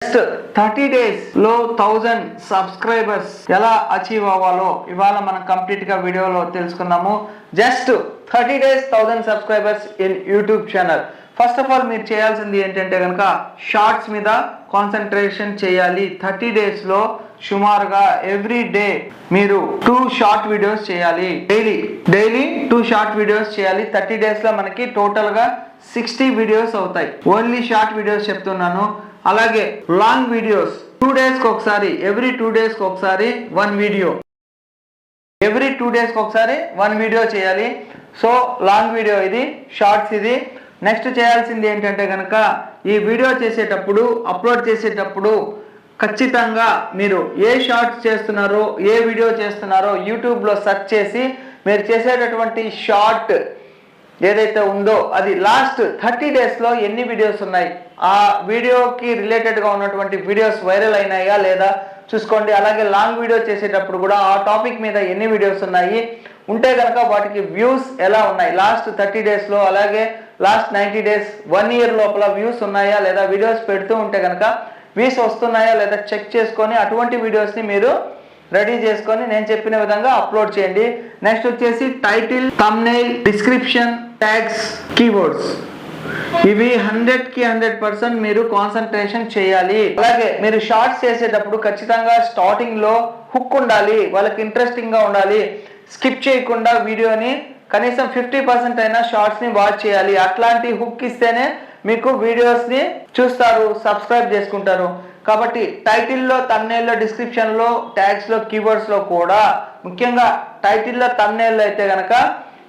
Just 30 days లో 1000 subscribers ఎలా achieve అవ్వాలో ఇవాళ మనం కంప్లీట్ గా వీడియోలో తెలుసుకుందాము. Just 30 days 1000 subscribers in YouTube channel. First of all మీరు చేయాల్సింది ఏంటంటే కనుక షార్ట్స్ మీద కాన్సన్ట్రేషన్ చేయాలి. 30 days లో సుమారుగా ఎవ్రీ డే మీరు 2 షార్ట్ వీడియోస్ చేయాలి. డైలీ 2 షార్ట్ వీడియోస్ చేయాలి. 30 days లో మనకి టోటల్ గా 60 వీడియోస్ అవుతాయి. ఓన్లీ షార్ట్ వీడియోస్ చెప్తున్నాను. అలాగే లాంగ్ వీడియోస్ 2 days కి ఒకసారి, ఎవ్రీ 2 days కి ఒకసారి 1 వీడియో, ఎవ్రీ 2 days కి ఒకసారి 1 వీడియో చేయాలి. సో లాంగ్ వీడియో ఇది, షార్ట్స్ ఇది. నెక్స్ట్ చేయాల్సింది ఏంటంటే కనుక ఈ వీడియో చేసేటప్పుడు, అప్లోడ్ చేసేటప్పుడు ఖచ్చితంగా మీరు ఏ షార్ట్స్ చేస్తున్నారో, ఏ వీడియో చేస్తున్నారో యూట్యూబ్లో సెర్చ్ చేసి మీరు చేసేటటువంటి షార్ట్ ఏదైతే ఉందో అది లాస్ట్ 30 daysలో ఎన్ని వీడియోస్ ఉన్నాయి, ఆ వీడియోకి రిలేటెడ్గా ఉన్నటువంటి వీడియోస్ వైరల్ అయినాయా లేదా చూసుకోండి. అలాగే లాంగ్ వీడియో చేసేటప్పుడు కూడా ఆ టాపిక్ మీద ఎన్ని వీడియోస్ ఉన్నాయి, ఉంటే కనుక వాటికి వ్యూస్ ఎలా ఉన్నాయి లాస్ట్ 30 daysలో, అలాగే లాస్ట్ 90 days 1 year లోపల వ్యూస్ ఉన్నాయా లేదా, వీడియోస్ పెడుతూ ఉంటే కనుక వ్యూస్ వస్తున్నాయా లేదా చెక్ చేసుకొని అటువంటి వీడియోస్ని మీరు రెడీ చేసుకొని నేను చెప్పిన విధంగా అప్లోడ్ చేయండి. నెక్స్ట్ వచ్చేసి title, thumbnail, description, tags, keywords, ఇవి 100కి 100% మీరు కాన్సన్ట్రేషన్ చేయాలి. అలాగే మీరు షార్ట్స్ చేసేటప్పుడు ఖచ్చితంగా స్టార్టింగ్ లో హుక్ ఉండాలి, వాళ్ళకి ఇంట్రెస్టింగ్ గా ఉండాలి. స్కిప్ చేయకుండా వీడియోని కనీసం 50% అయినా షార్ట్స్ ని వాచ్ చేయాలి. అట్లాంటి హుక్ ఇస్తేనే మీకు వీడియోస్ ని చూస్తారు, సబ్స్క్రైబ్ చేసుకుంటారు. కాబట్టి టైటిల్లో, థంబ్నెయిల్లో, డిస్క్రిప్షన్లో, ట్యాగ్స్లో, కీవర్డ్స్లో కూడా ముఖ్యంగా టైటిల్లో, థంబ్నెయిల్లో అయితే కనుక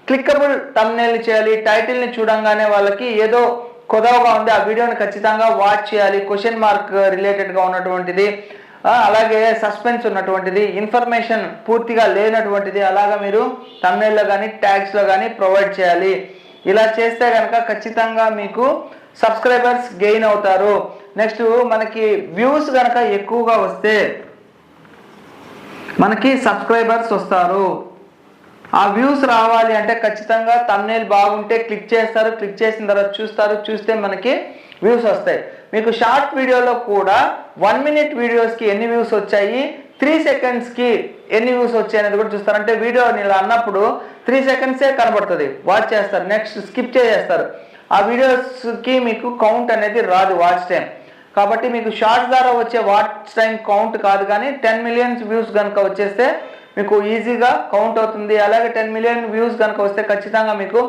క్లిక్కబుల్ థంబ్నెయిల్ చేయాలి. టైటిల్ని చూడంగానే వాళ్ళకి ఏదో కొదవగా ఉంది, ఆ వీడియోని ఖచ్చితంగా వాచ్ చేయాలి. క్వశ్చన్ మార్క్ రిలేటెడ్గా ఉన్నటువంటిది, అలాగే సస్పెన్స్ ఉన్నటువంటిది, ఇన్ఫర్మేషన్ పూర్తిగా లేనటువంటిది, అలాగా మీరు థంబ్నెయిల్లో కానీ ట్యాగ్స్లో కానీ ప్రొవైడ్ చేయాలి. ఇలా చేస్తే కనుక ఖచ్చితంగా మీకు సబ్స్క్రైబర్స్ గెయిన్ అవుతారు. నెక్స్ట్ మనకి వ్యూస్ కనుక ఎక్కువగా వస్తే మనకి సబ్స్క్రైబర్స్ వస్తారు. ఆ వ్యూస్ రావాలి అంటే ఖచ్చితంగా థంబ్నెయిల్ బాగుంటే క్లిక్ చేస్తారు, క్లిక్ చేసిన తర్వాత చూస్తారు, చూస్తే మనకి వ్యూస్ వస్తాయి. మీకు షార్ట్ వీడియోలో కూడా 1 minute వీడియోస్కి ఎన్ని వ్యూస్ వచ్చాయి, 3 secondsకి ఎన్ని వ్యూస్ వచ్చాయి అనేది కూడా చూస్తారు. అంటే వీడియోని ఇలా అన్నప్పుడు 3 secondsే కనబడుతుంది, వాచ్ చేస్తారు, నెక్స్ట్ స్కిప్ చేసేస్తారు. ఆ వీడియోస్కి మీకు కౌంట్ అనేది రాదు, వాచ్ టైం. కాబట్టి మీకు షార్ట్స్ ద్వారా వచ్చే వాచ్ టైం కౌంట్ కాదు, కానీ 10 million వ్యూస్ కనుక వచ్చేస్తే మీకు ఈజీగా కౌంట్ అవుతుంది. అలాగే 10 million వ్యూస్ కనుక వస్తే ఖచ్చితంగా మీకు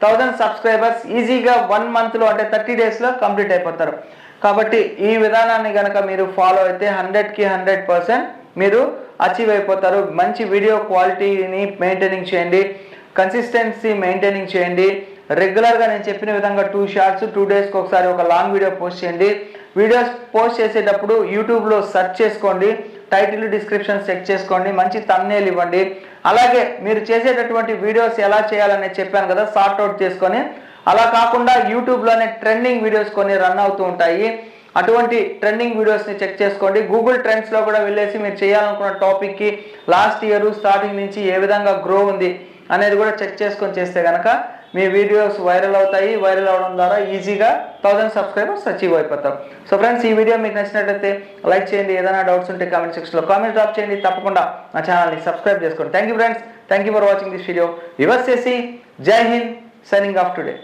1000 సబ్స్క్రైబర్స్ ఈజీగా 1 monthలో అంటే 30 daysలో కంప్లీట్ అయిపోతారు. కాబట్టి ఈ విధానాన్ని కనుక మీరు ఫాలో అయితే 100కి 100% మీరు అచీవ్ అయిపోతారు. మంచి వీడియో క్వాలిటీని మెయింటైనింగ్ చేయండి, కన్సిస్టెన్సీ మెయింటైనింగ్ చేయండి. రెగ్యులర్గా నేను చెప్పిన విధంగా 2 షార్ట్స్ 2 daysకి ఒకసారి ఒక లాంగ్ వీడియో పోస్ట్ చేయండి. వీడియోస్ పోస్ట్ చేసేటప్పుడు యూట్యూబ్లో సెర్చ్ చేసుకోండి, టైటిల్, డిస్క్రిప్షన్ చెక్ చేసుకోండి, మంచి థంబ్నెయిల్ ఇవ్వండి. అలాగే మీరు చేసేటటువంటి వీడియోస్ ఎలా చేయాలని చెప్పాను కదా, సార్ట్ అవుట్ చేసుకొని, అలా కాకుండా యూట్యూబ్లోనే ట్రెండింగ్ వీడియోస్ కొన్ని రన్ అవుతూ ఉంటాయి. అటువంటి ట్రెండింగ్ వీడియోస్ని చెక్ చేసుకోండి. గూగుల్ ట్రెండ్స్లో కూడా వెళ్ళేసి మీరు చేయాలనుకున్న టాపిక్కి లాస్ట్ ఇయర్ స్టార్టింగ్ నుంచి ఏ విధంగా గ్రో ఉంది అనేది కూడా చెక్ చేసుకొని చేస్తే కనుక మీ వీడియోస్ వైరల్ అవుతాయి. వైరల్ అవడం ద్వారా ఈజీగా 1000 సబ్స్క్రైబర్స్ అచీవ్ అయిపోతారు. సో ఫ్రెండ్స్, ఈ వీడియో మీకు నచ్చినట్లయితే లైక్ చేయండి. ఏదైనా డౌట్స్ ఉంటే కామెంట్ సెక్షన్లో కామెంట్ డ్రాప్ చేయండి. తప్పకుండా నా ఛానల్ని సబ్స్క్రైబ్ చేసుకోండి. Thank you friends, thank you for watching this video. Reverse చేసి జై హింద్, సైనింగ్ ఆఫ్ టుడే.